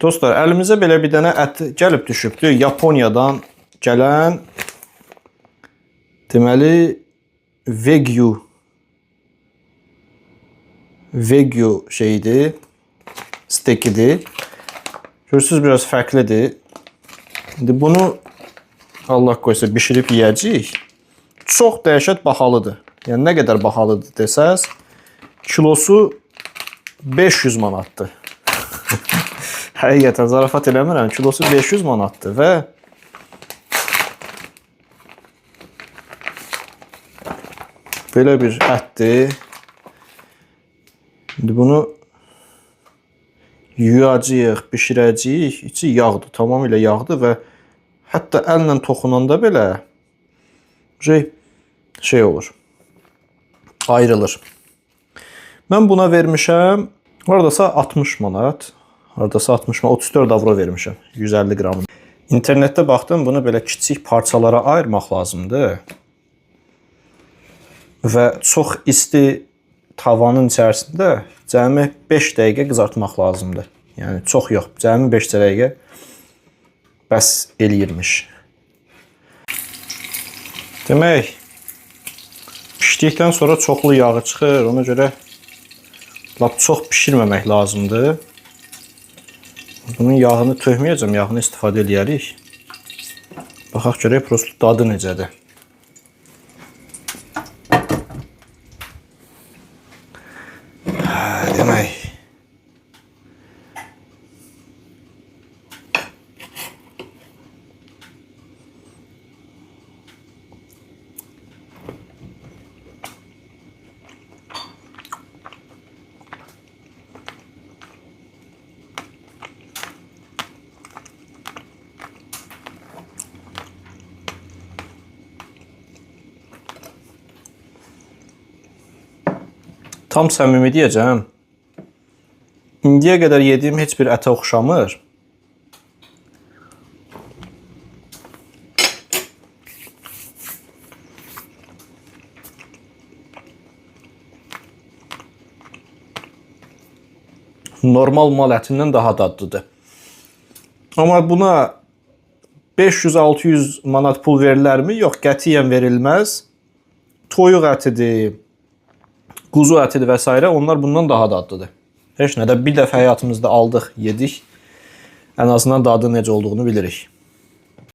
Dostlar, əlimizə belə bir dənə ət gəlib düşübdür. Yaponiyadan gələn deməli Wagyu şeyidir, stekidir. Görürsünüz, biraz fərqlidir. İndi bunu Allah qoysa bişirib yeyəcəyik. Çox dəhşət bahalıdır. Yəni nə qədər bahalıdır desəz, kilosu 500 manatdır. Həqiqətən zarafat eləmirəm, kilosu 500 manatdır və belə bir ətdir. İndi bunu yuyacağıq, bişirəcəyik. İçi yağdır, tamamilə yağdır və hətta əllə toxunanda belə şey olur, ayrılır. Mən buna vermişəm, haradasa 60 manat. Haradasa 60 manat, 34 avro vermişəm 150 qramını. İnternetdə baxdım, bunu belə kiçik parçalara ayırmaq lazımdır. Və çox isti tavanın içərisində cəmi 5 dəqiqə qızartmaq lazımdır. Yəni çox yox, cəmi 5 dəqiqə bəs eləyirmiş. Demək, pişdikdən sonra çoxlu yağı çıxır, ona görə lap çox pişirməmək lazımdır. Bunun yağını tökməyəcəm, yağını istifadə edərik. Baxaq görək, prosto dadı necədir. Demək, tam səmimi deyəcəm, indiyə qədər yediyim heç bir ətə oxşamır. Normal mal ətindən daha dadlıdır. Amma buna 500-600 manat pul verilərmi? Yox, qətiyyən verilməz. Toyuq ətidir, quzu ətidir və s. Onlar bundan daha dadlıdır. Heç nədə bir dəfə həyatımızda aldıq, yedik. Ən azından dadı necə olduğunu bilirik.